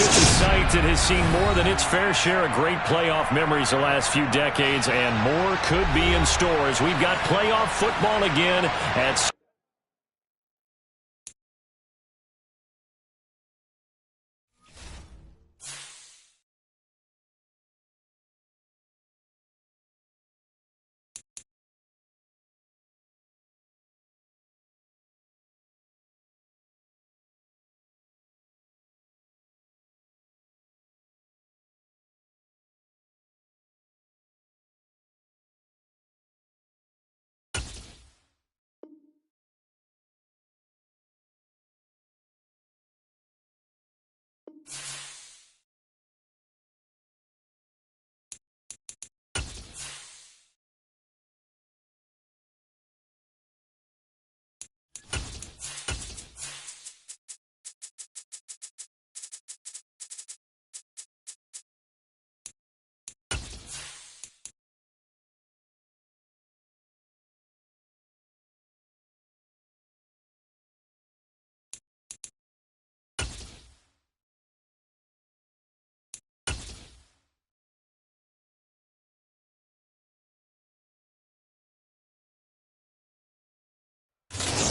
It's a site that has seen more than its fair share of great playoff memories the last few decades, and more could be in store as we've got playoff football again at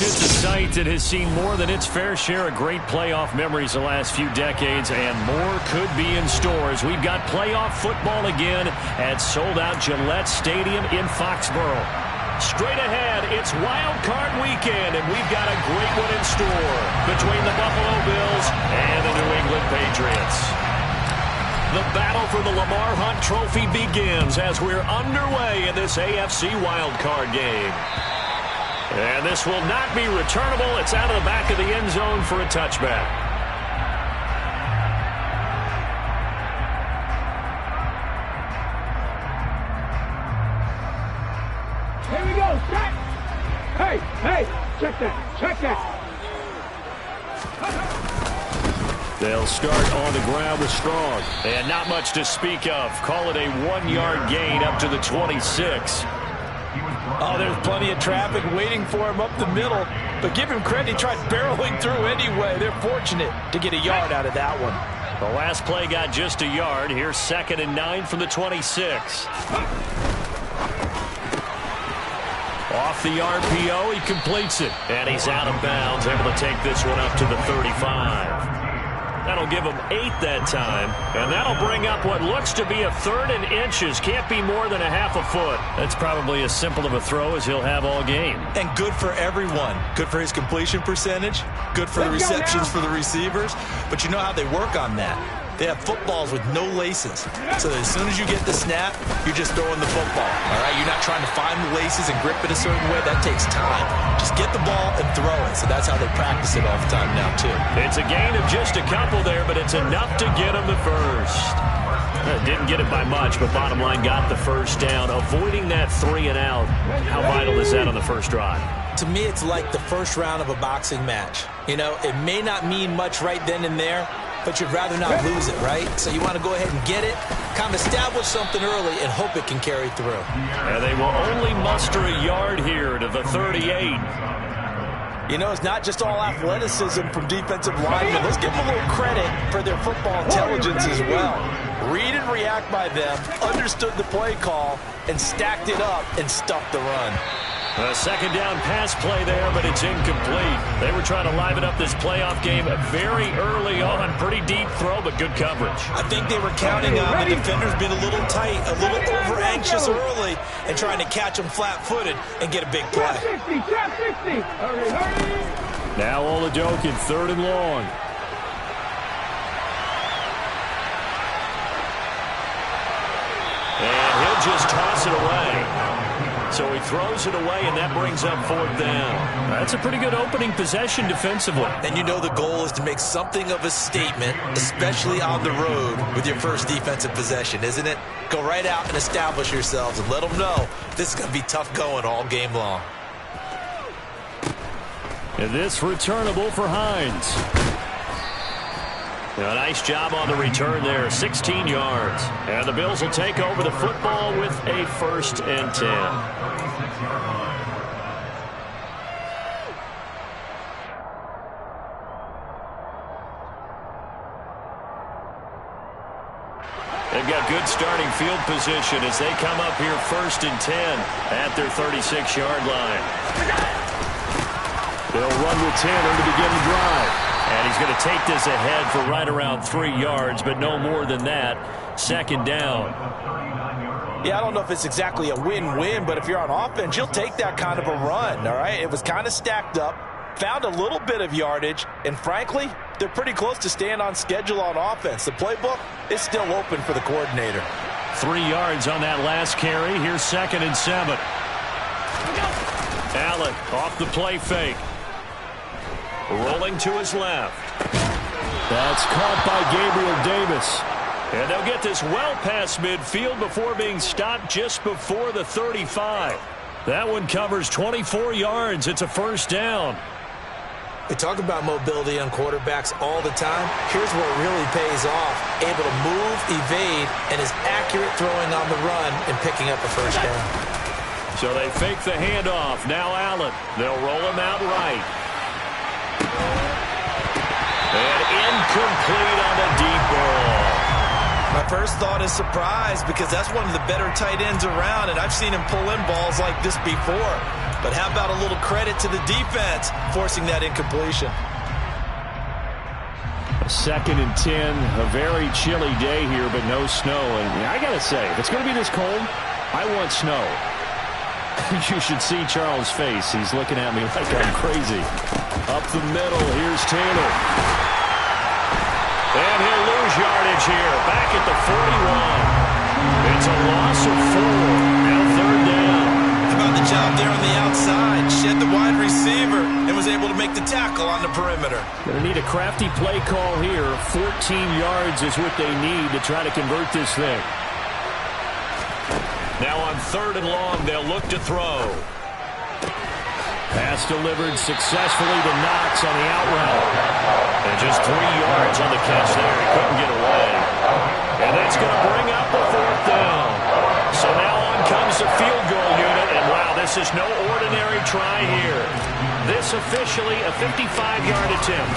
It's a site that has seen more than its fair share of great playoff memories the last few decades, and more could be in store as we've got playoff football again at sold-out Gillette Stadium in Foxborough. Straight ahead, it's Wild Card Weekend, and we've got a great one in store between the Buffalo Bills and the New England Patriots. The battle for the Lamar Hunt Trophy begins as we're underway in this AFC Wild Card game. And this will not be returnable. It's out of the back of the end zone for a touchback. Here we go, set. Hey, check that. They'll start on the ground with Strong. And not much to speak of. Call it a 1-yard gain up to the 26. Oh, there's plenty of traffic waiting for him up the middle. But give him credit, he tried barreling through anyway. They're fortunate to get a yard out of that one. The last play got just a yard. Here's 2nd and 9 from the 26. Off the RPO, he completes it. And he's out of bounds, able to take this one up to the 35. That'll give him 8 that time. And that'll bring up what looks to be a 3rd and inches. Can't be more than a half a foot. That's probably as simple of a throw as he'll have all game. And good for everyone. Good for his completion percentage. Good for the receptions for the receivers. But you know how they work on that. They have footballs with no laces. So as soon as you get the snap, you're just throwing the football. All right, you're not trying to find the laces and grip it a certain way. That takes time. Just get the ball and throw it. So that's how they practice it all the time now, too. It's a gain of just a couple there, but it's enough to get him the first. Didn't get it by much, but bottom line got the first down. Avoiding that 3 and out. How vital is that on the first drive? To me, it's like the first round of a boxing match. You know, it may not mean much right then and there, but you'd rather not lose it, right? So you want to go ahead and get it, kind of establish something early, and hope it can carry through. And they will only muster a yard here to the 38. You know, it's not just all athleticism from defensive linemen. Let's give them a little credit for their football intelligence as well. Read and react by them, understood the play call, and stacked it up and stuffed the run. A 2nd down pass play there, but it's incomplete. They were trying to liven up this playoff game very early on. Pretty deep throw, but good coverage. I think they were counting on the defenders being a little tight, a little over-anxious early, and trying to catch them flat-footed and get a big play. Now Oladokin, 3rd and long. And he'll just toss it away. So he throws it away, and that brings up 4th down. That's a pretty good opening possession defensively. And you know the goal is to make something of a statement, especially on the road with your first defensive possession, isn't it? Go right out and establish yourselves and let them know this is going to be tough going all game long. And this returnable for Hines. A nice job on the return there, 16 yards. And the Bills will take over the football with a 1st and 10. They've got good starting field position as they come up here 1st and 10 at their 36-yard line. They'll run with 10 to begin the drive. And he's going to take this ahead for right around 3 yards, but no more than that. 2nd down. Yeah, I don't know if it's exactly a win-win, but if you're on offense, you'll take that kind of a run, all right? It was kind of stacked up, found a little bit of yardage, and frankly, they're pretty close to staying on schedule on offense. The playbook is still open for the coordinator. 3 yards on that last carry. Here's 2nd and 7. Allen off the play fake. Rolling to his left. That's caught by Gabriel Davis. And they'll get this well past midfield before being stopped just before the 35. That one covers 24 yards. It's a 1st down. We talk about mobility on quarterbacks all the time. Here's where it really pays off. Able to move, evade, and is accurate throwing on the run and picking up a 1st down. So they fake the handoff. Now Allen. They'll roll him out right. And incomplete on the deep ball. My first thought is surprise because that's one of the better tight ends around, and I've seen him pull in balls like this before. But how about a little credit to the defense forcing that incompletion? 2nd and 10, a very chilly day here, but no snow. And I got to say, if it's going to be this cold, I want snow. You should see Charles' face. He's looking at me like I'm crazy. Up the middle, here's Taylor. And he'll lose yardage here, back at the 41. It's a loss of 4. Now 3rd down. How about the job there on the outside? Shed the wide receiver and was able to make the tackle on the perimeter. Going to need a crafty play call here. 14 yards is what they need to try to convert this thing. Now on 3rd and long, they'll look to throw. Pass delivered successfully to Knox on the out route. And just 3 yards on the catch there. He couldn't get away. And that's going to bring up the 4th down. So now on comes the field goal unit. And wow, this is no ordinary try here. This officially a 55-yard attempt.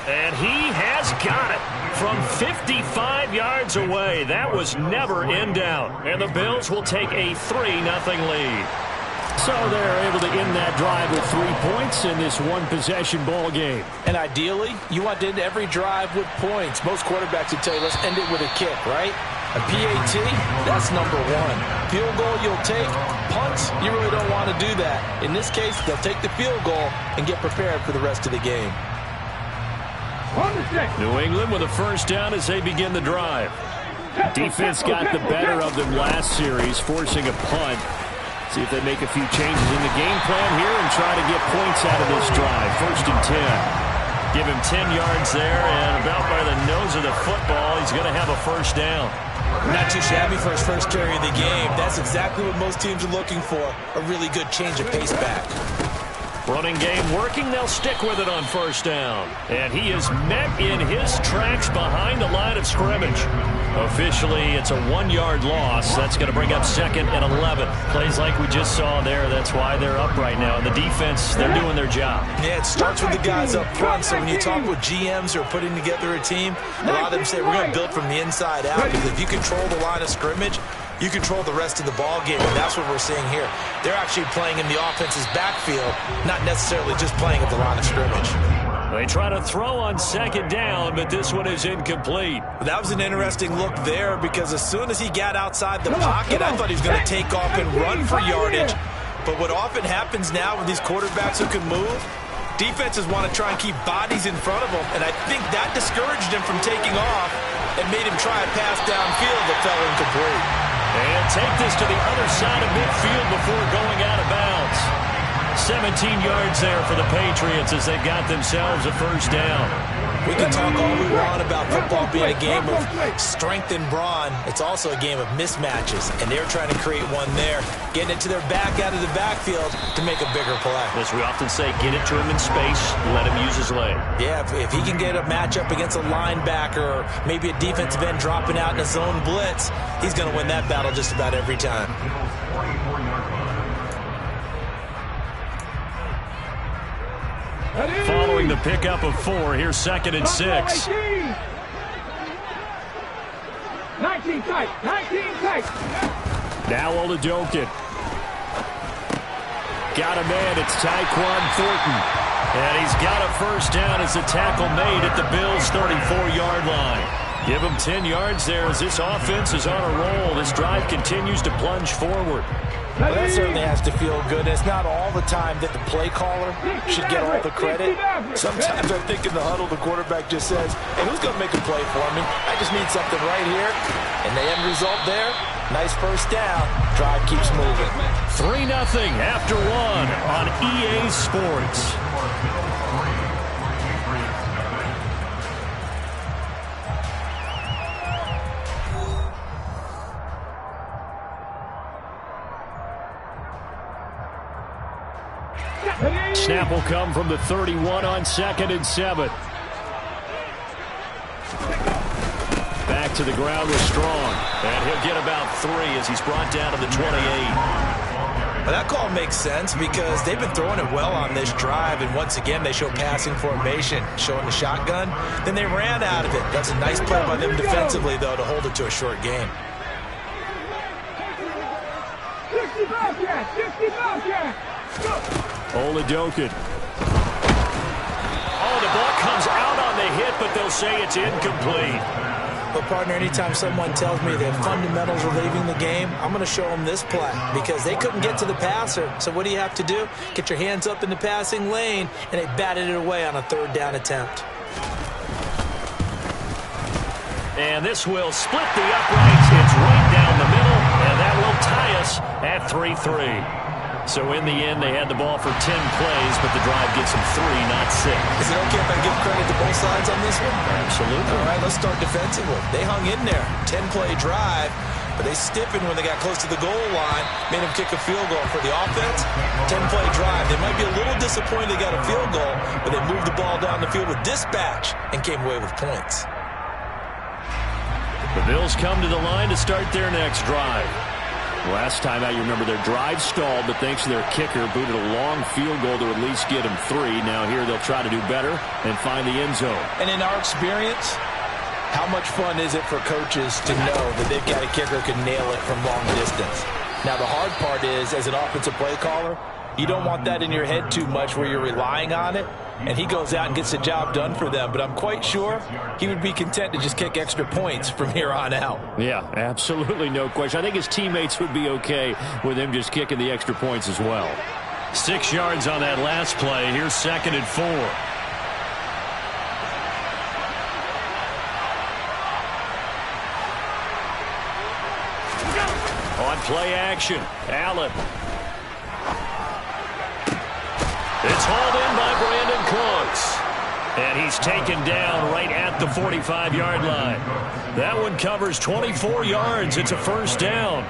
And he has got it from 55 yards away. That was never in doubt. And the Bills will take a 3-0 lead. So they're able to end that drive with 3 points in this one-possession ball game. And ideally, you want to end every drive with points. Most quarterbacks would tell you, let's end it with a kick, right? A PAT, that's number 1. Field goal you'll take. Punts, you really don't want to do that. In this case, they'll take the field goal and get prepared for the rest of the game. New England with a 1st down as they begin the drive. Defense got the better of them last series, forcing a punt. See if they make a few changes in the game plan here and try to get points out of this drive. 1st and 10. Give him 10 yards there, and about by the nose of the football, he's going to have a 1st down. Not too shabby for his first carry of the game. That's exactly what most teams are looking for, a really good change of pace back. Running game working. They'll stick with it on 1st down. And he is met in his tracks behind the line of scrimmage. Officially, it's a 1-yard loss. That's going to bring up 2nd and 11. Plays like we just saw there. That's why they're up right now. And the defense, they're doing their job. Yeah, it starts with the guys up front. So when you talk with GMs who are putting together a team, a lot of them say we're going to build from the inside out. Because if you control the line of scrimmage, you control the rest of the ball game, and that's what we're seeing here. They're actually playing in the offense's backfield, not necessarily just playing at the line of scrimmage. They try to throw on 2nd down, but this one is incomplete. That was an interesting look there because as soon as he got outside the pocket, I thought he was going to take off and run for yardage. But what often happens now with these quarterbacks who can move, defenses want to try and keep bodies in front of them, and I think that discouraged him from taking off and made him try a pass downfield that fell incomplete. And take this to the other side of midfield before going out of bounds. 17 yards there for the Patriots as they've got themselves a 1st down. We can talk all we want about football being a game of strength and brawn. It's also a game of mismatches, and they're trying to create one there, getting it to their back out of the backfield to make a bigger play. As we often say, get it to him in space, let him use his leg. Yeah, if he can get a matchup against a linebacker or maybe a defensive end dropping out in a zone blitz, he's going to win that battle just about every time. Following the pickup of 4, here's 2nd and 6. 19 tight. 19 tight. Now Oladokun. Got a man. It's Tyquan Thornton. And he's got a first down as a tackle made at the Bills' 34-yard line. Give him 10 yards there as this offense is on a roll. This drive continues to plunge forward. Well, that certainly has to feel good. It's not all the time that the play caller should get all the credit. Sometimes I think in the huddle, the quarterback just says, hey, who's going to make a play for me? I just need something right here. And the end result there, nice first down. Drive keeps moving. 3-0 after 1 on EA Sports. Snap will come from the 31 on 2nd and 7. Back to the ground with Strong. And he'll get about 3 as he's brought down to the 28. Well, that call makes sense because they've been throwing it well on this drive, and once again they show passing formation, showing the shotgun. Then they ran out of it. That's a nice play by them defensively, though, to hold it to a short game. 60 Bobcat! 60 Bobcat! Go! Oladokun. Oh, the ball comes out on the hit, but they'll say it's incomplete. But, partner, anytime someone tells me that fundamentals are leaving the game, I'm going to show them this play because they couldn't get to the passer. So what do you have to do? Get your hands up in the passing lane, and they batted it away on a 3rd down attempt. And this will split the uprights. It's right down the middle, and that will tie us at 3-3. So in the end, they had the ball for 10 plays, but the drive gets them 3, not 6. Is it okay if I give credit to both sides on this one? Absolutely. All right, let's start defensively. They hung in there. 10-play drive, but they stiffened when they got close to the goal line, made them kick a field goal. For the offense, 10-play drive. They might be a little disappointed they got a field goal, but they moved the ball down the field with dispatch and came away with points. The Bills come to the line to start their next drive. Last time out, you remember their drive stalled, but thanks to their kicker, booted a long field goal to at least get them 3. Now here they'll try to do better and find the end zone. And in our experience, how much fun is it for coaches to know that they've got a kicker who can nail it from long distance? Now the hard part is, as an offensive play caller, you don't want that in your head too much where you're relying on it. And he goes out and gets the job done for them. But I'm quite sure he would be content to just kick extra points from here on out. Yeah, absolutely no question. I think his teammates would be okay with him just kicking the extra points as well. 6 yards on that last play. Here's 2nd and 4. On play action, Allen. It's hauled in by Brandon Cooks. And he's taken down right at the 45-yard line. That one covers 24 yards. It's a first down.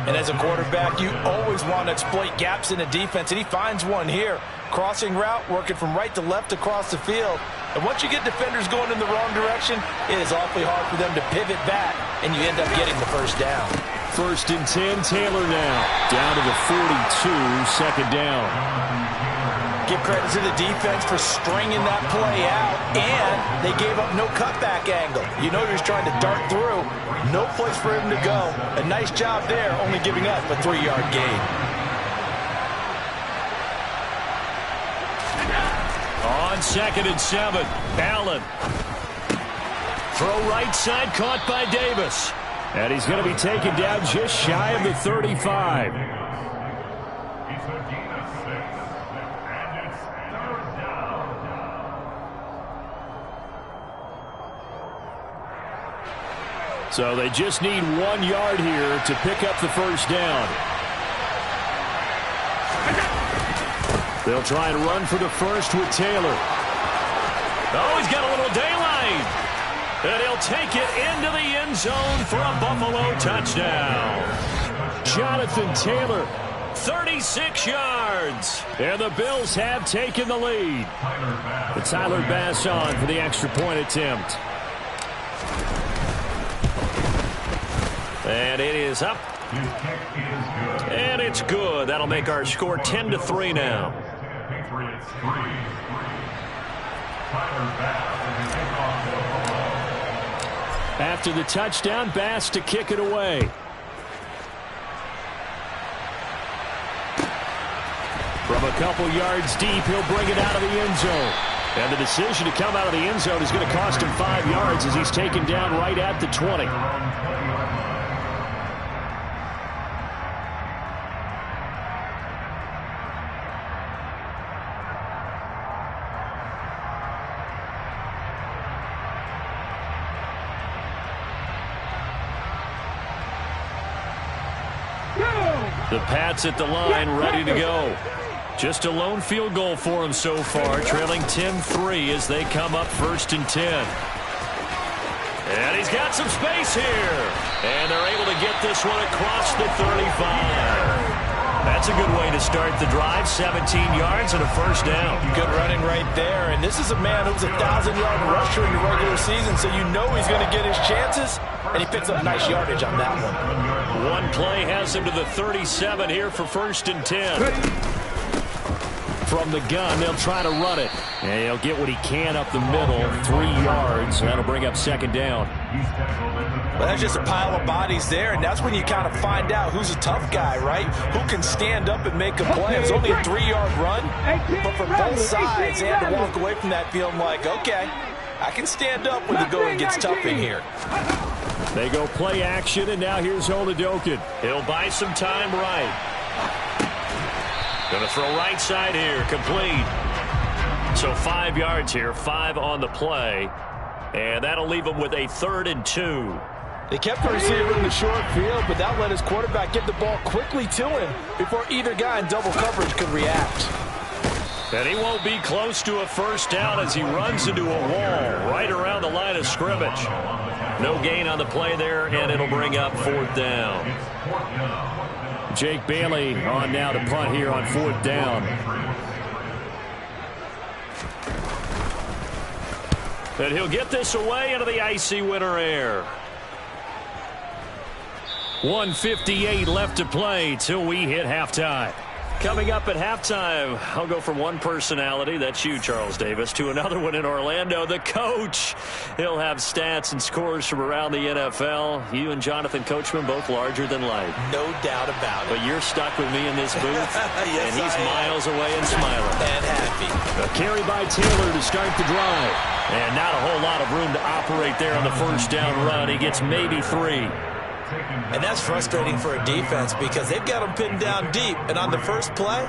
And as a quarterback, you always want to exploit gaps in the defense, and he finds one here. Crossing route, working from right to left across the field. And once you get defenders going in the wrong direction, it is awfully hard for them to pivot back, and you end up getting the first down. 1st and 10, Taylor now. Down to the 42, 2nd down. Give credit to the defense for stringing that play out, and they gave up no cutback angle. You know he was trying to dart through. No place for him to go. A nice job there, only giving up a 3-yard gain. On 2nd and 7, Allen. Throw right side, caught by Davis. And he's going to be taken down just shy of the 35. So they just need 1 yard here to pick up the first down. They'll try and run for the first with Taylor. Oh, he's got a little daylight. And he'll take it into the end zone for a Buffalo touchdown. Jonathan Taylor, 36 yards. And the Bills have taken the lead. The Tyler Bass on for the extra point attempt. And it is up. And it's good. That'll make our score 10-3 now. After the touchdown, Bass to kick it away. From a couple yards deep, he'll bring it out of the end zone. And the decision to come out of the end zone is going to cost him 5 yards as he's taken down right at the 20. The Pats at the line, ready to go. Just a lone field goal for him so far, trailing 10-3 as they come up 1st and 10. And he's got some space here. And they're able to get this one across the 35. That's a good way to start the drive. 17 yards and a first down. Good running right there. And this is a man who's a 1,000-yard rusher in the regular season, so you know he's going to get his chances. And he picks up nice yardage on that one. One play has him to the 37 here for 1st and 10. From the gun, they'll try to run it. And he'll get what he can up the middle, 3 yards. That'll bring up 2nd down. Well, that's just a pile of bodies there, and that's when you kind of find out who's a tough guy, right? Who can stand up and make a play. It's only a 3-yard run, but for both sides, they had to walk away from that feeling like, okay, I can stand up when the going gets tough in here. They go play action, and now here's Oladokun. He'll buy some time right. Going to throw right side here, complete. So 5 yards here, 5 on the play. And that'll leave him with a 3rd and 2. They kept the receiver in the short field, but that let his quarterback get the ball quickly to him before either guy in double coverage could react. And he won't be close to a first down as he runs into a wall right around the line of scrimmage. No gain on the play there, and it'll bring up 4th down. Jake Bailey on now to punt here on 4th down. And he'll get this away into the icy winter air. 1:58 left to play till we hit halftime. Coming up at halftime, I'll go from one personality, that's you, Charles Davis, to another one in Orlando, the coach. He'll have stats and scores from around the NFL. You and Jonathan Coachman, both larger than life. No doubt about it. But you're stuck with me in this booth, yes, and he's miles away and smiling. And happy. A carry by Taylor to start the drive. And not a whole lot of room to operate there on the first down run. He gets maybe 3. And that's frustrating for a defense because they've got them pinned down deep. And on the first play,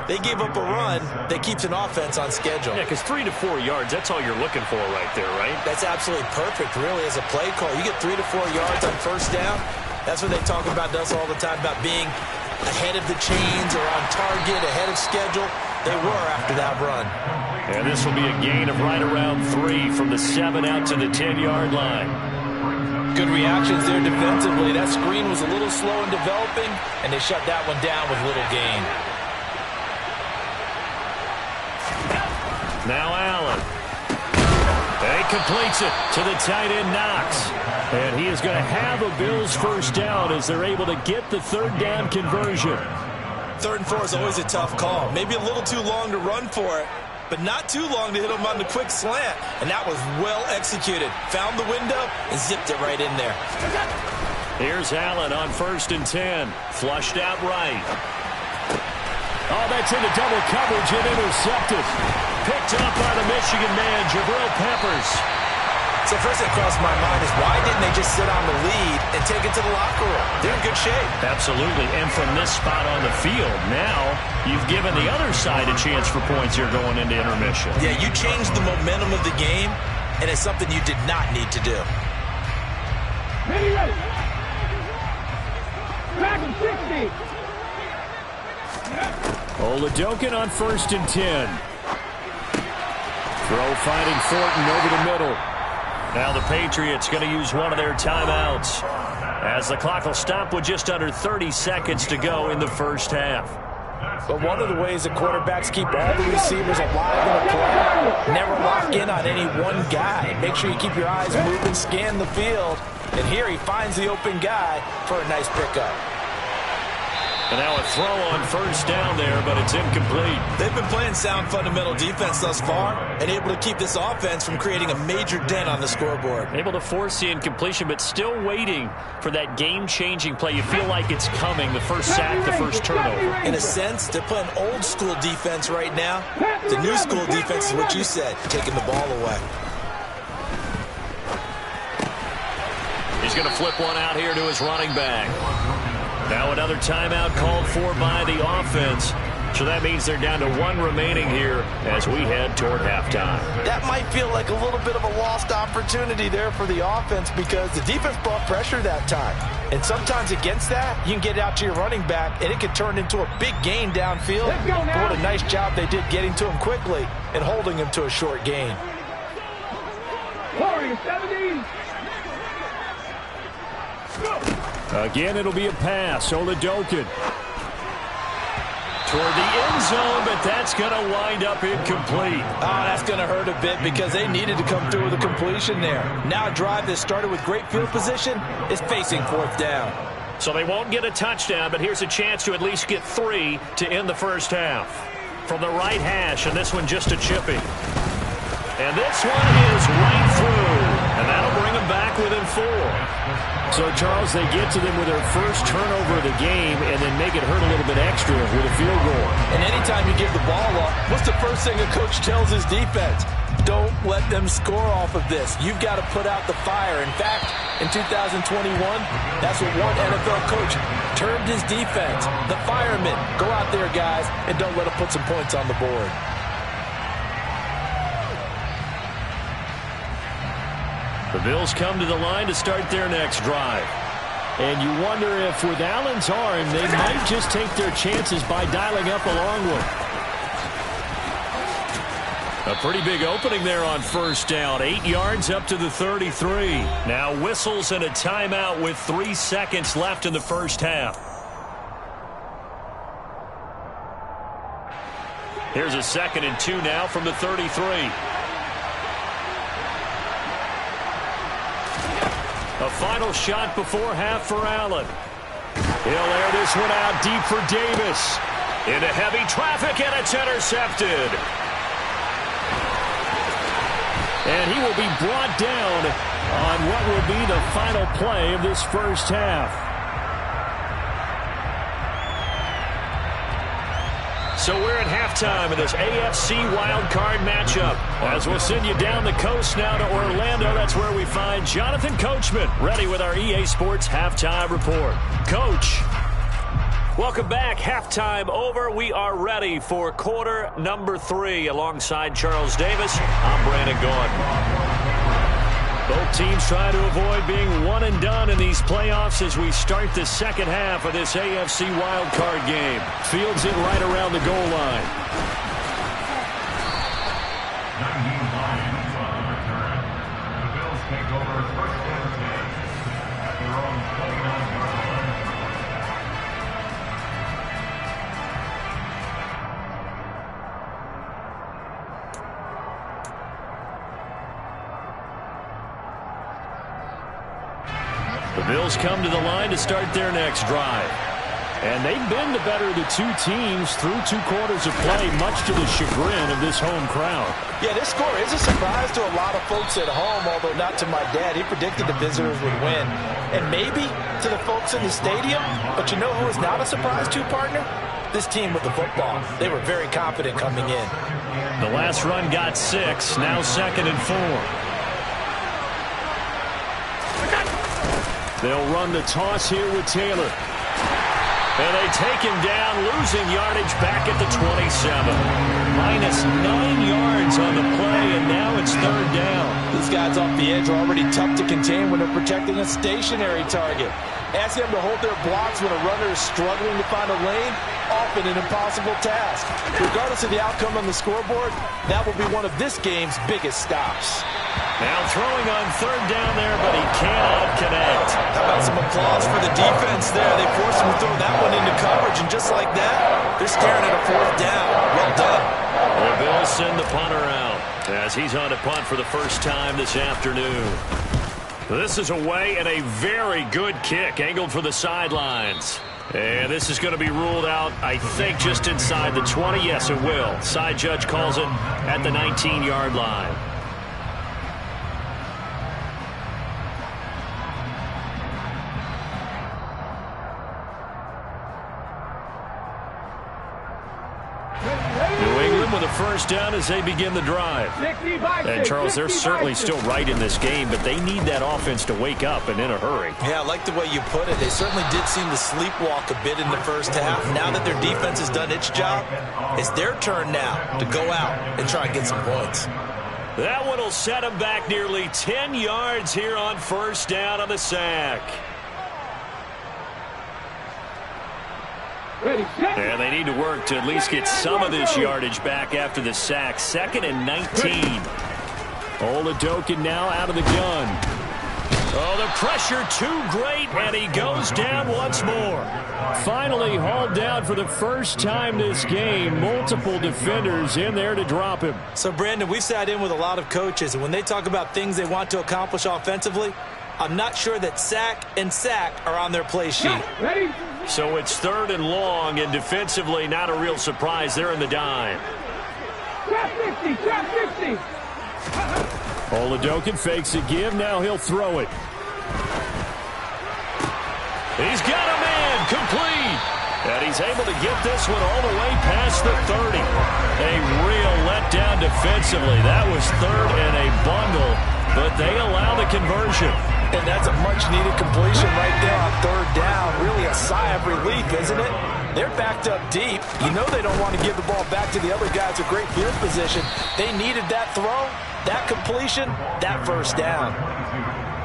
they gave up a run that keeps an offense on schedule. Yeah, because 3 to 4 yards, that's all you're looking for right there, right? That's absolutely perfect, really, as a play call. You get 3 to 4 yards on first down. That's what they talk about us all the time, about being ahead of the chains or on target, ahead of schedule. They were after that run. And this will be a gain of right around 3 from the 7 out to the 10-yard line. Good reactions there defensively. That screen was a little slow in developing, and they shut that one down with little gain. Now Allen. And he completes it to the tight end, Knox. And he is going to have a Bills first down as they're able to get the 3rd down conversion. 3rd and 4 is always a tough call. Maybe a little too long to run for it, but not too long to hit him on the quick slant. And that was well executed. Found the window and zipped it right in there. Here's Allen on 1st and 10. Flushed out right. Oh, that's into double coverage and intercepted. Picked up by the Michigan man, Jabril Peppers. So first thing crossed my mind is why didn't they just sit on the lead and take it to the locker room? They're in good shape. Absolutely. And from this spot on the field, now you've given the other side a chance for points here going into intermission. Yeah, you changed the momentum of the game, and it's something you did not need to do. Ready, ready. Back in 60. Oladokun on 1st and 10. Throw finding Thornton over the middle. Now the Patriots going to use one of their timeouts as the clock will stop with just under 30 seconds to go in the first half. But one of the ways that quarterbacks keep all the receivers alive in a play, never lock in on any one guy. Make sure you keep your eyes moving, scan the field. And here he finds the open guy for a nice pickup. And now a throw on first down there, but it's incomplete. They've been playing sound fundamental defense thus far and able to keep this offense from creating a major dent on the scoreboard. Able to force the incompletion, but still waiting for that game-changing play. You feel like it's coming, the first sack, the first turnover. In a sense, they're playing old-school defense right now. The new-school defense is what you said, taking the ball away. He's going to flip one out here to his running back. Now another timeout called for by the offense. So that means they're down to one remaining here as we head toward halftime. That might feel like a little bit of a lost opportunity there for the offense because the defense brought pressure that time. And sometimes against that, you can get out to your running back, and it can turn into a big gain downfield. But what a nice job they did getting to him quickly and holding him to a short gain. 17. Again, it'll be a pass. Oladokun toward the end zone, but that's going to wind up incomplete. Oh, that's going to hurt a bit because they needed to come through with a completion there. Now a drive that started with great field position is facing fourth down. So they won't get a touchdown, but here's a chance to at least get 3 to end the first half. From the right hash, and this one just a chipping. And this one is right through, and that'll bring them back within 4. So, Charles, they get to them with their first turnover of the game and then make it hurt a little bit extra with a field goal. And anytime you give the ball up, what's the first thing a coach tells his defense? Don't let them score off of this. You've got to put out the fire. In fact, in 2021, that's what one NFL coach termed his defense. The firemen. Go out there, guys, and don't let them put some points on the board. The Bills come to the line to start their next drive. And you wonder if with Allen's arm, they might just take their chances by dialing up a long one. A pretty big opening there on first down. 8 yards up to the 33. Now whistles and a timeout with 3 seconds left in the first half. Here's a 2nd and 2 now from the 33. A final shot before half for Allen. He'll air this one out deep for Davis. Into heavy traffic, and it's intercepted. And he will be brought down on what will be the final play of this first half. So we're at halftime in this AFC wildcard matchup. As we'll send you down the coast now to Orlando, that's where we find Jonathan Coachman, ready with our EA Sports Halftime Report. Coach, welcome back. Halftime over. We are ready for quarter number 3. Alongside Charles Davis, I'm Brandon Gaudin. Both teams try to avoid being one and done in these playoffs as we start the second half of this AFC wildcard game. Fields it right around the goal line. 19 Lions on the return. The Bills take over first and 10 at their own 29-yard line. The Bills come to the line to start their next drive. And they've been the better of the two teams through 2 quarters of play, much to the chagrin of this home crowd. Yeah, this score is a surprise to a lot of folks at home, although not to my dad. He predicted the visitors would win. And maybe to the folks in the stadium. But you know who is not a surprise to, partner? This team with the football. They were very confident coming in. The last run got 6, now 2nd and 4. They'll run the toss here with Taylor. And they take him down, losing yardage back at the 27. Minus 9 yards on the play, and now it's 3rd down. These guys off the edge are already tough to contain when they're protecting a stationary target. Ask them to hold their blocks when a runner is struggling to find a lane, often an impossible task. Regardless of the outcome on the scoreboard, that will be one of this game's biggest stops. Now throwing on 3rd down there, but he cannot connect. How about some applause for the defense there? They forced him to throw that one into coverage, and just like that, they're staring at a 4th down. Well done. The Bills send the punter out as he's on to punt for the first time this afternoon. This is away and a very good kick angled for the sidelines. And this is going to be ruled out, I think, just inside the 20. Yes, it will. Side judge calls it at the 19-yard line. New England with a first down as they begin the drive. And, Charles, they're certainly still right in this game, but they need that offense to wake up and in a hurry. Yeah, I like the way you put it. They certainly did seem to sleepwalk a bit in the first half. Now that their defense has done its job, it's their turn now to go out and try and get some points. That one will set them back nearly 10 yards here on first down on the sack. And they need to work to at least get some of this yardage back after the sack. 2nd and 19. Oladokun now out of the gun. Oh, the pressure too great, and he goes down once more. Finally hauled down for the first time this game. Multiple defenders in there to drop him. So, Brandon, we've sat in with a lot of coaches, and when they talk about things they want to accomplish offensively, I'm not sure that sack and sack are on their play sheet. So it's 3rd and long, and defensively not a real surprise. They're in the dime. Oladokun fakes a give. Now he'll throw it. He's got a man complete. And he's able to get this one all the way past the 30. A real letdown defensively. That was 3rd and a bundle, but they allow the conversion. And that's a much-needed completion right there on 3rd down. Really a sigh of relief, isn't it? They're backed up deep. You know they don't want to give the ball back to the other guys with great field position. They needed that throw, that completion, that first down.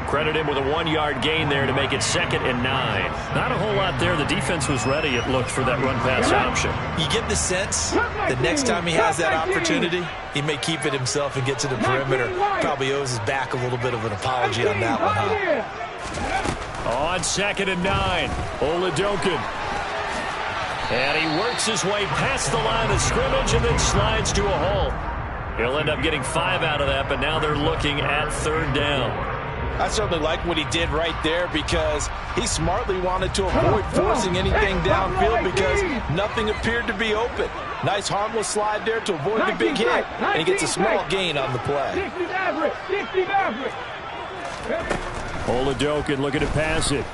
Credit him with a 1-yard gain there to make it 2nd and 9. Not a whole lot there. The defense was ready, it looked, for that run-pass option. You get the sense that next time he has that opportunity, he may keep it himself and get to the perimeter. Probably owes his back a little bit of an apology on that one, huh? On 2nd and 9, Oladokun. And he works his way past the line of scrimmage and then slides to a halt. He'll end up getting 5 out of that, but now they're looking at 3rd down. I certainly like what he did right there because he smartly wanted to avoid forcing anything downfield because nothing appeared to be open. Nice harmless slide there to avoid the big hit, and he gets a small gain on the play. Oladokun looking to pass it.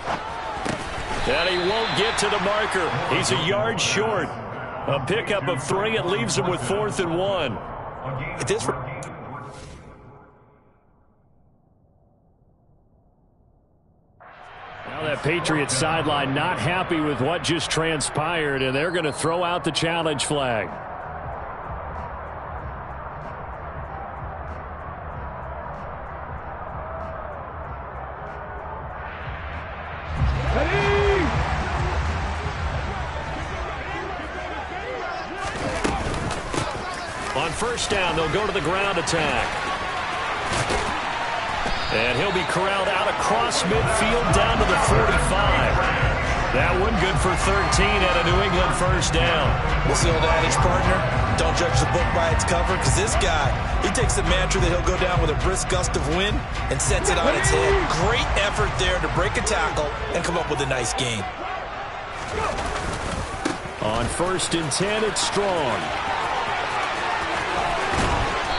And he won't get to the marker. He's a yard short. A pickup of 3. It leaves him with 4th and 1. Now that Patriots sideline not happy with what just transpired, and they're going to throw out the challenge flag. On first down, they'll go to the ground attack. And he'll be corralled out across midfield down to the 45. That one good for 13 at a New England first down. What's the old adage, partner? Don't judge the book by its cover, because this guy, he takes the mantra that he'll go down with a brisk gust of wind and sets it on its head. Great effort there to break a tackle and come up with a nice gain. On 1st and 10, it's Strong.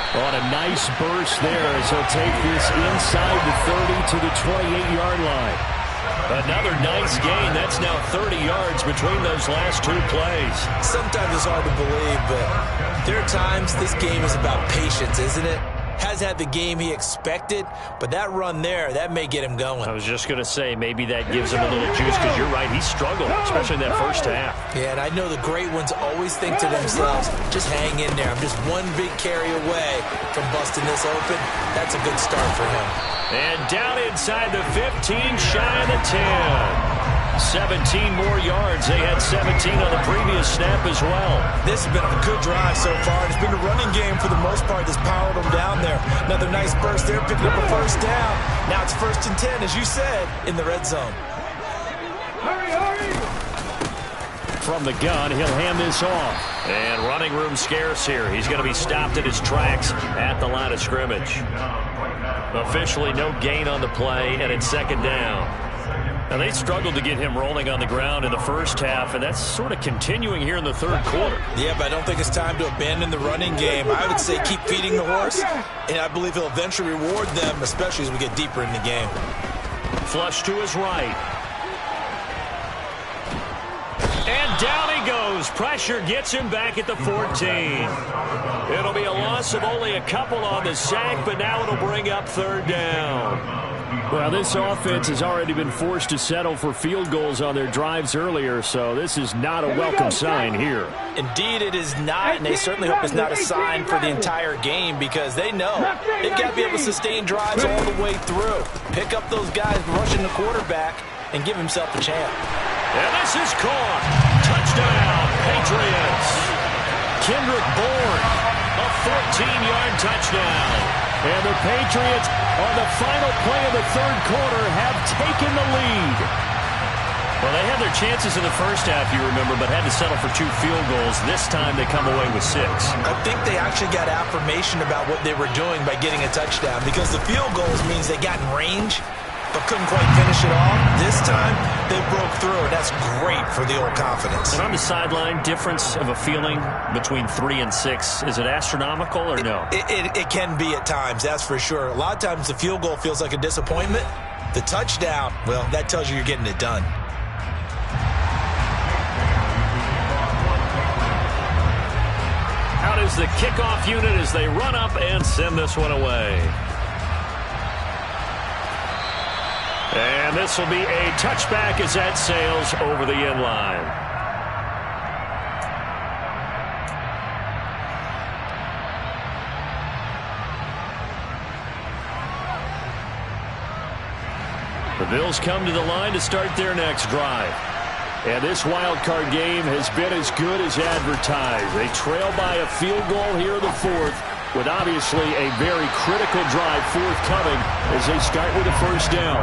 On a nice burst there as he'll take this inside the 30 to the 28-yard line. Another nice gain. That's now 30 yards between those last 2 plays. Sometimes it's hard to believe, but there are times this game is about patience, isn't it? Has had the game he expected, but that run there, that may get him going. I was just going to say, maybe that gives him a little juice, because you're right, he struggled, especially in that first half. Yeah, and I know the great ones always think to themselves, just hang in there. I'm just one big carry away from busting this open. That's a good start for him. And down inside the 15, shy of the 10. 17 more yards. They had 17 on the previous snap as well. This has been a good drive so far. It's been a running game for the most part that's powered them down there. Another nice burst there, picking up a first down. Now it's 1st and 10, as you said, in the red zone. From the gun, he'll hand this off. And running room scarce here. He's going to be stopped in his tracks at the line of scrimmage. Officially no gain on the play, and it's 2nd down. Now, they struggled to get him rolling on the ground in the first half, and that's sort of continuing here in the third quarter. Yeah, but I don't think it's time to abandon the running game. I would say keep feeding the horse, and I believe he'll eventually reward them, especially as we get deeper in the game. Flush to his right. And down he goes. Pressure gets him back at the 14. It'll be a loss of only a couple on the sack, but now it'll bring up third down. Well, this offense has already been forced to settle for field goals on their drives earlier, so this is not a welcome sign here. Indeed, it is not, and they certainly hope it's not a sign for the entire game because they know they've got to be able to sustain drives all the way through. Pick up those guys rushing the quarterback and give himself a chance. And this is caught. Touchdown, Patriots. Kendrick Bourne, a 14-yard touchdown. And the Patriots, on the final play of the third quarter, have taken the lead. Well, they had their chances in the first half, you remember, but had to settle for 2 field goals. This time they come away with 6. I think they actually got affirmation about what they were doing by getting a touchdown because the field goals means they got in range but couldn't quite finish it off. This time, they broke through, and that's great for the old confidence. And on the sideline, difference of a feeling between 3 and 6, is it astronomical or no? It can be at times, that's for sure. A lot of times the field goal feels like a disappointment. The touchdown, well, that tells you you're getting it done. Out is the kickoff unit as they run up and send this one away. And this will be a touchback as that sails over the end line. The Bills come to the line to start their next drive. And this wild card game has been as good as advertised. They trail by a field goal here in the fourth, with obviously a very critical drive forthcoming as they start with a first down.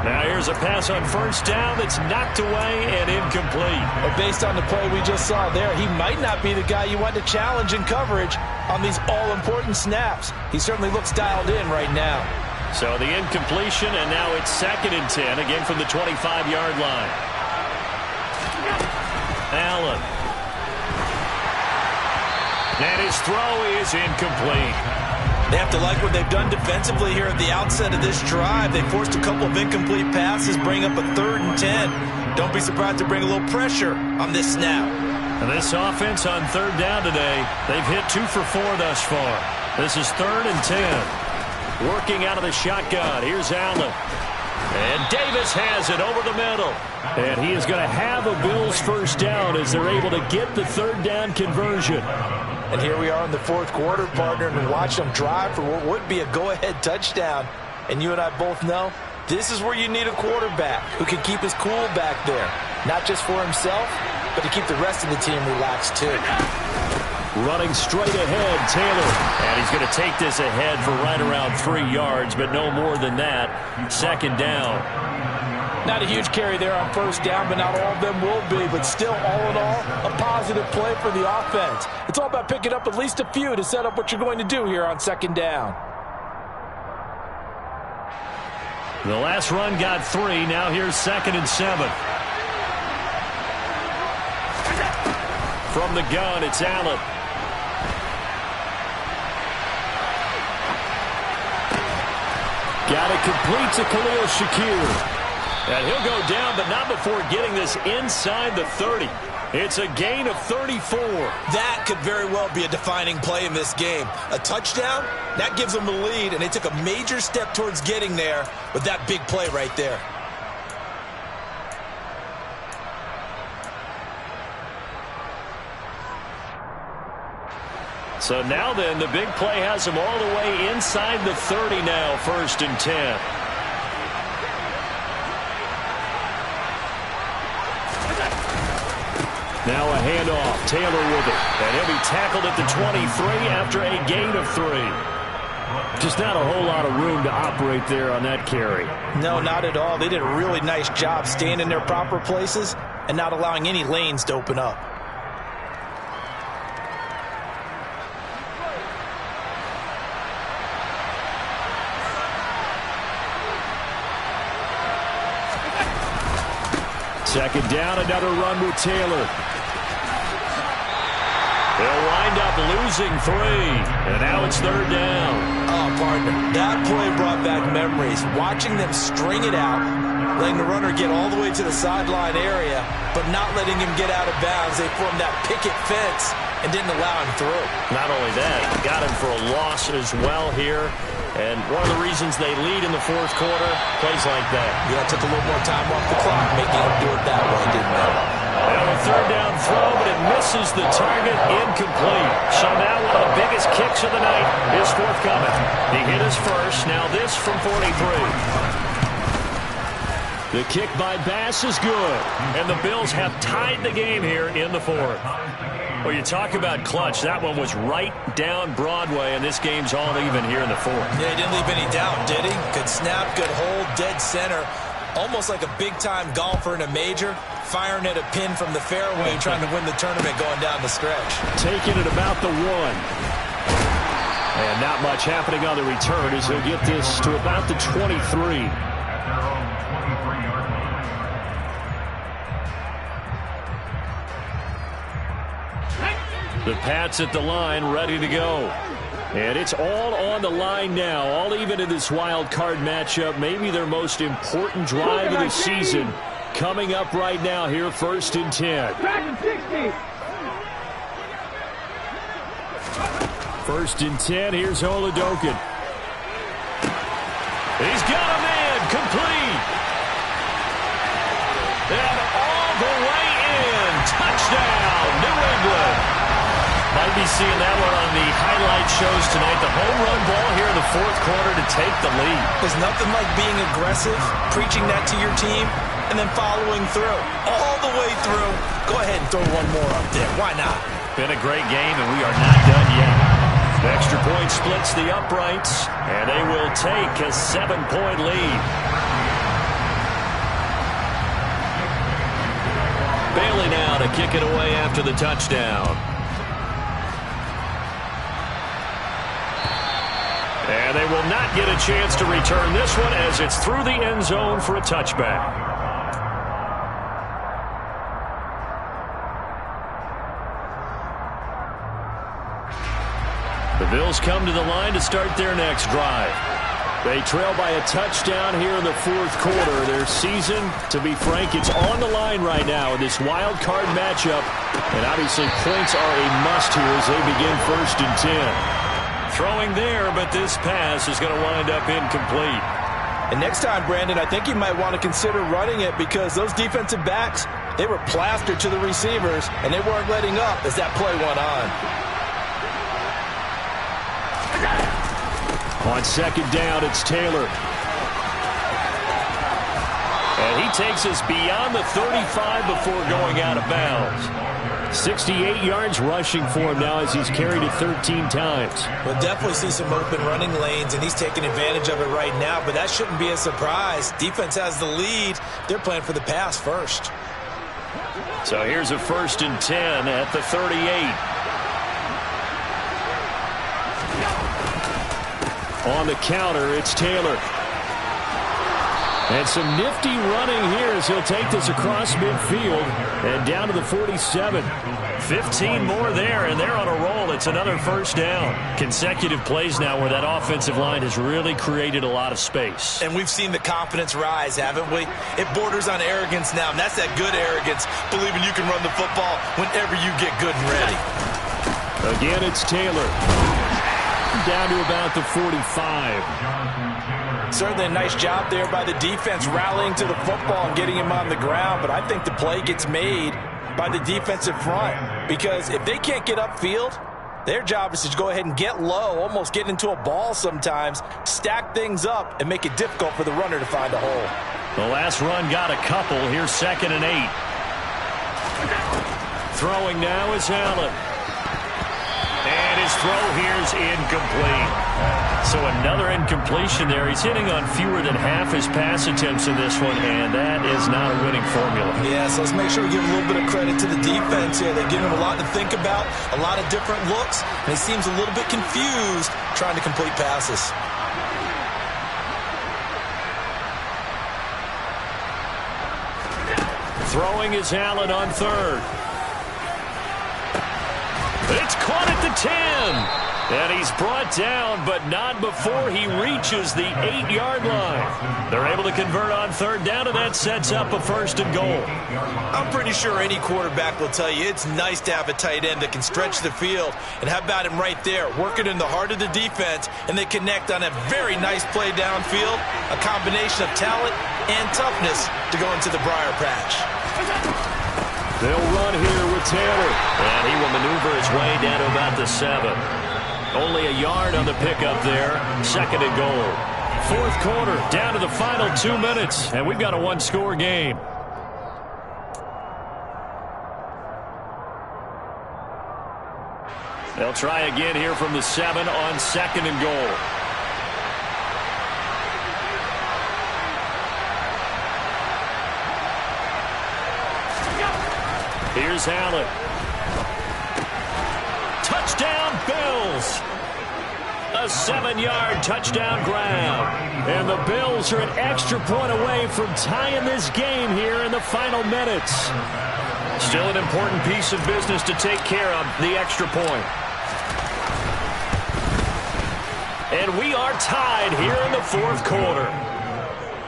Now here's a pass on first down that's knocked away and incomplete. But based on the play we just saw there, he might not be the guy you want to challenge in coverage on these all-important snaps. He certainly looks dialed in right now. So the incompletion, and now it's 2nd and 10, again from the 25-yard line. Allen. And his throw is incomplete. They have to like what they've done defensively here at the outset of this drive. They forced a couple of incomplete passes, bring up a 3rd and 10. Don't be surprised to bring a little pressure on this snap. And this offense on 3rd down today, they've hit 2 for 4 thus far. This is 3rd and 10. Working out of the shotgun. Here's Allen. And Davis has it over the middle. And he is going to have a Bills first down as they're able to get the 3rd down conversion. And here we are in the 4th quarter, partner, and watch them drive for what would be a go-ahead touchdown. And you and I both know this is where you need a quarterback who can keep his cool back there. Not just for himself, but to keep the rest of the team relaxed too. Running straight ahead, Taylor. And he's going to take this ahead for right around 3 yards, but no more than that. 2nd down. Not a huge carry there on first down, but not all of them will be. But still, all in all, a positive play for the offense. It's all about picking up at least a few to set up what you're going to do here on 2nd down. The last run got 3. Now here's 2nd and 7. From the gun, it's Allen. Got it complete to Khalil Shakir. And he'll go down, but not before getting this inside the 30. It's a gain of 34. That could very well be a defining play in this game. A touchdown, that gives them the lead, and they took a major step towards getting there with that big play right there. So now then, the big play has them all the way inside the 30 now, 1st and 10. Now a handoff. Taylor with it. And he'll be tackled at the 23 after a gain of 3. Just not a whole lot of room to operate there on that carry. No, not at all. They did a really nice job staying in their proper places and not allowing any lanes to open up. Second down, another run with Taylor. They'll wind up losing 3, and now it's third down. Oh, partner, that play brought back memories. Watching them string it out, letting the runner get all the way to the sideline area, but not letting him get out of bounds. They formed that picket fence and didn't allow him through. Not only that, got him for a loss as well here. And one of the reasons they lead in the fourth quarter, plays like that. Yeah, took a little more time off the clock, making him do it that way, didn't it? And a third down throw, but it misses the target, incomplete. So now one of the biggest kicks of the night is forthcoming. He hit his first, now this from 43. The kick by Bass is good, and the Bills have tied the game here in the fourth. Well, you talk about clutch. That one was right down Broadway, and this game's all even here in the fourth. Yeah, he didn't leave any doubt, did he? Good snap, good hold, dead center. Almost like a big-time golfer in a major, firing at a pin from the fairway, trying to win the tournament going down the stretch. Taking it about the 1. And not much happening on the return as he'll get this to about the 23. The Pats at the line, ready to go. And it's all on the line now, all even in this wild card matchup. Maybe their most important drive of the season coming up right now here, 1st and 10. 1st and 10, here's Oladokun. He's got a man, complete. And all the way in, touchdown, New England. Might be seeing that one on the highlight shows tonight. The home run ball here in the fourth quarter to take the lead. There's nothing like being aggressive, preaching that to your team, and then following through. All the way through. Go ahead and throw one more up there. Why not? Been a great game, and we are not done yet. The extra point splits the uprights, and they will take a 7-point lead. Bailey now to kick it away after the touchdown. And they will not get a chance to return this one as it's through the end zone for a touchback. The Bills come to the line to start their next drive. They trail by a touchdown here in the fourth quarter. Their season, to be frank, it's on the line right now in this wild card matchup. And obviously points are a must here as they begin 1st and 10. Throwing there, but this pass is going to wind up incomplete. And next time, Brandon, I think you might want to consider running it because those defensive backs, they were plastered to the receivers, and they weren't letting up as that play went on. On second down, it's Taylor. And he takes us beyond the 35 before going out of bounds. 68 yards rushing for him now as he's carried it 13 times. We'll definitely see some open running lanes, and he's taking advantage of it right now, but that shouldn't be a surprise. Defense has the lead. They're playing for the pass first. So here's a 1st and 10 at the 38. On the counter, it's Taylor. And some nifty running here as he'll take this across midfield and down to the 47. 15 more there, and they're on a roll. It's another 1st down. Consecutive plays now where that offensive line has really created a lot of space. And we've seen the confidence rise, haven't we? It borders on arrogance now, and that's that good arrogance, believing you can run the football whenever you get good and ready. Again, it's Taylor. Down to about the 45. Certainly a nice job there by the defense rallying to the football and getting him on the ground, but I think the play gets made by the defensive front because if they can't get upfield, their job is to go ahead and get low, almost get into a ball sometimes, stack things up, and make it difficult for the runner to find a hole. The last run got a couple. Here's 2nd and 8. Throwing now is Allen. And his throw here is incomplete. So another incompletion there. He's hitting on fewer than half his pass attempts in this one, and that is not a winning formula. Yeah, so let's make sure we give a little bit of credit to the defense here. They're giving him a lot to think about, a lot of different looks, and he seems a little bit confused trying to complete passes. Throwing is Allen on third. It's caught at the 10. And he's brought down, but not before he reaches the 8-yard line. They're able to convert on third down, and that sets up a 1st and goal. I'm pretty sure any quarterback will tell you it's nice to have a tight end that can stretch the field. And how about him right there, working in the heart of the defense, and they connect on a very nice play downfield, a combination of talent and toughness to go into the briar patch. They'll run here with Taylor, and he will maneuver his way down to about the 7. Only a yard on the pickup there. 2nd and goal. 4th quarter, down to the final 2 minutes, and we've got a 1-score game. They'll try again here from the 7 on 2nd and goal. Here's Allen. Touchdown, Bills. A 7-yard touchdown grab. And the Bills are an extra point away from tying this game here in the final minutes. Still an important piece of business to take care of, the extra point. And we are tied here in the 4th quarter.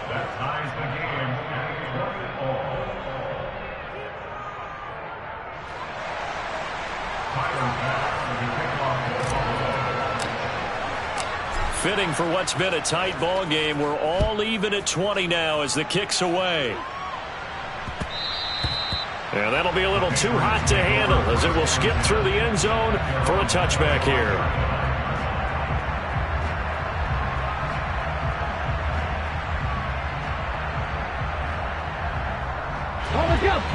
That ties the game at 1-all. Fitting for what's been a tight ball game. We're all even at 20 now as the kick's away. And that'll be a little too hot to handle as it will skip through the end zone for a touchback here.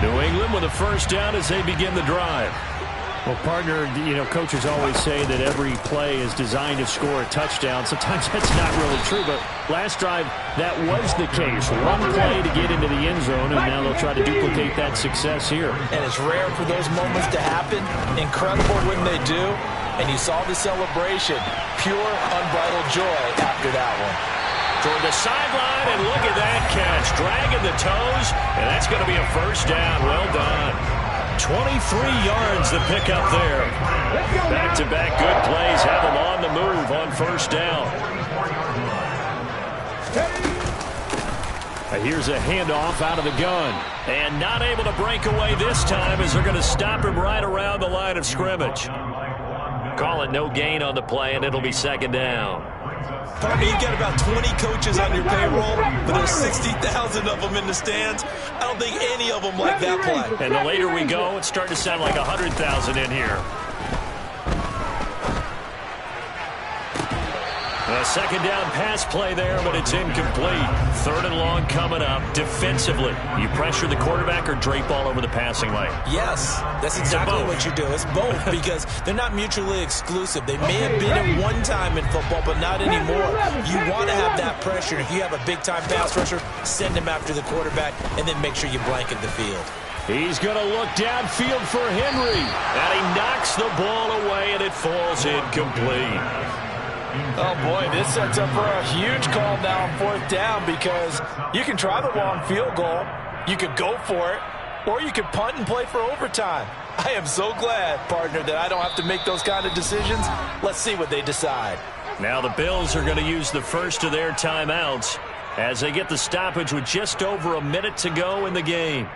New England with a 1st down as they begin the drive. Well, partner, coaches always say that every play is designed to score a touchdown. Sometimes that's not really true, but last drive, that was the case. One play to get into the end zone, and now they'll try to duplicate that success here. And it's rare for those moments to happen. Incredible when they do. And you saw the celebration. Pure, unbridled joy after that one. Toward the sideline, and look at that catch. Dragging the toes, and that's going to be a 1st down. Well done. 23 yards the pickup there. Back-to-back good plays have them on the move on 1st down. Here's a handoff out of the gun. And not able to break away this time as they're going to stop him right around the line of scrimmage. Call it no gain on the play, and it'll be 2nd down. Partner, you've got about 20 coaches on your payroll, but there's 60,000 of them in the stands. I don't think any of them like that play. And the later we go, it's starting to sound like 100,000 in here. A 2nd down pass play there, but it's incomplete. 3rd and long coming up. Defensively, you pressure the quarterback or drape all over the passing lane? Yes, that's exactly what you do. It's both because they're not mutually exclusive. They may have been at one time in football, but not anymore. You want to have that pressure. If you have a big-time pass rusher, send him after the quarterback, and then make sure you blanket the field. He's going to look downfield for Henry. And he knocks the ball away, and it falls incomplete. Oh, boy, this sets up for a huge call now on 4th down because you can try the long field goal, you could go for it, or you could punt and play for overtime. I am so glad, partner, that I don't have to make those kind of decisions. Let's see what they decide. Now the Bills are going to use the first of their timeouts as they get the stoppage with just over a minute to go in the game.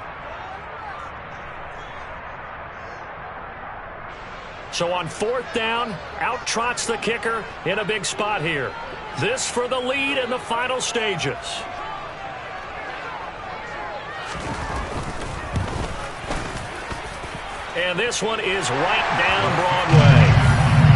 So on 4th down, out trots the kicker in a big spot here. This for the lead in the final stages. And this one is right down Broadway.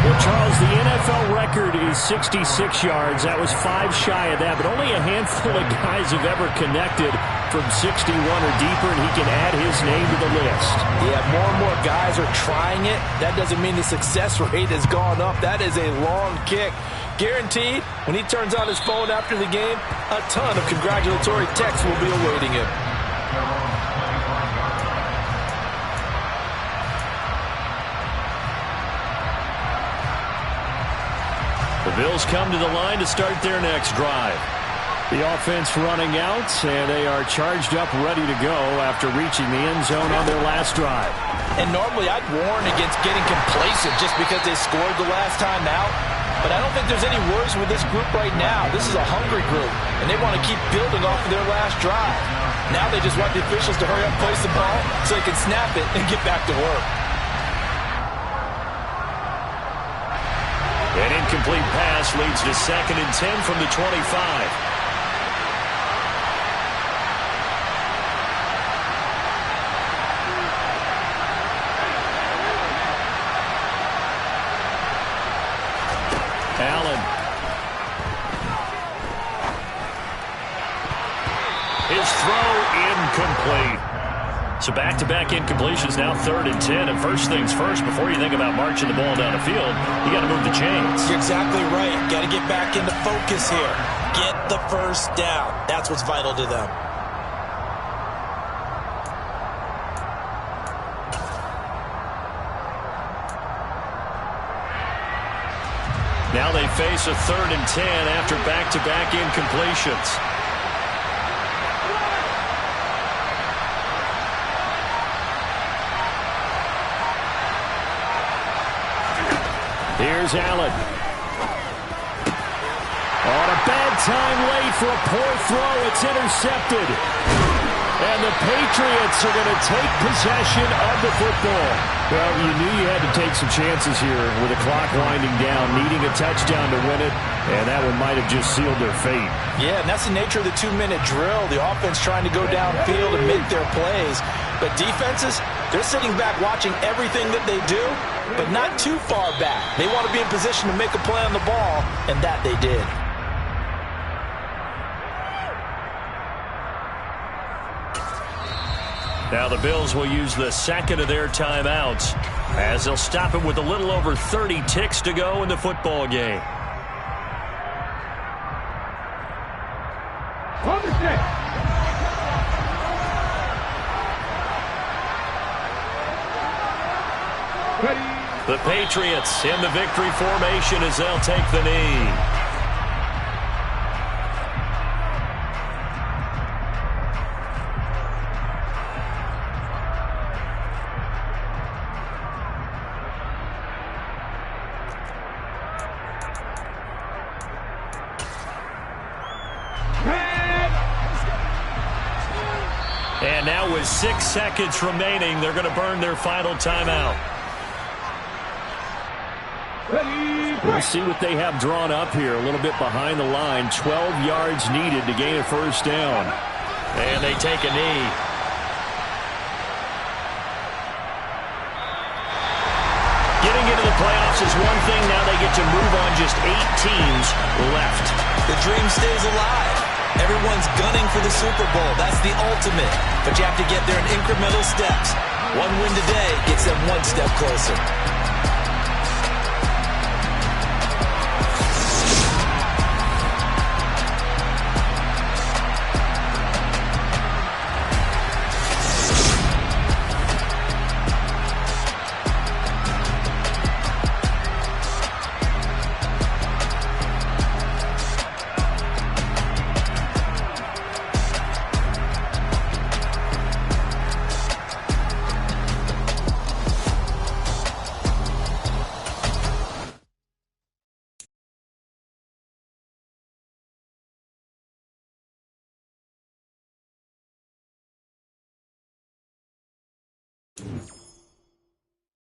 Well, Charles, the NFL record is 66 yards. That was 5 shy of that, but only a handful of guys have ever connected from 61 or deeper, and he can add his name to the list. Yeah, more and more guys are trying it. That doesn't mean the success rate has gone up. That is a long kick. Guaranteed, when he turns on his phone after the game, a ton of congratulatory texts will be awaiting him. The Bills come to the line to start their next drive. The offense running out, and they are charged up, ready to go after reaching the end zone on their last drive. And normally I'd warn against getting complacent just because they scored the last time out. But I don't think there's any worries with this group right now. This is a hungry group, and they want to keep building off of their last drive. Now they just want the officials to hurry up and place the ball so they can snap it and get back to work. An incomplete pass leads to 2nd and 10 from the 25. Allen. His throw incomplete. So back-to-back incompletions, now 3rd and 10. And first things first, before you think about marching the ball down the field, you got to move the chains. You're exactly right. Got to get back into focus here. Get the first down. That's what's vital to them. Now they face a 3rd and 10 after back-to-back incompletions. Here's Allen. On a bad time late for a poor throw. It's intercepted. And the Patriots are going to take possession of the football. Well, you knew you had to take some chances here with the clock winding down, needing a touchdown to win it, and that one might have just sealed their fate. Yeah, and that's the nature of the 2-minute drill. The offense trying to go downfield and make their plays. But defenses, they're sitting back watching everything that they do, but not too far back. They want to be in position to make a play on the ball, and that they did. Now the Bills will use the 2nd of their timeouts as they'll stop it with a little over 30 ticks to go in the football game. The Patriots in the victory formation as they'll take the knee. And now with 6 seconds remaining, they're going to burn their final timeout. We'll see what they have drawn up here. A little bit behind the line. 12 yards needed to gain a first down. And they take a knee. Getting into the playoffs is one thing. Now they get to move on. Just 8 teams left. The dream stays alive. Everyone's gunning for the Super Bowl. That's the ultimate. But you have to get there in incremental steps. One win today gets them one step closer.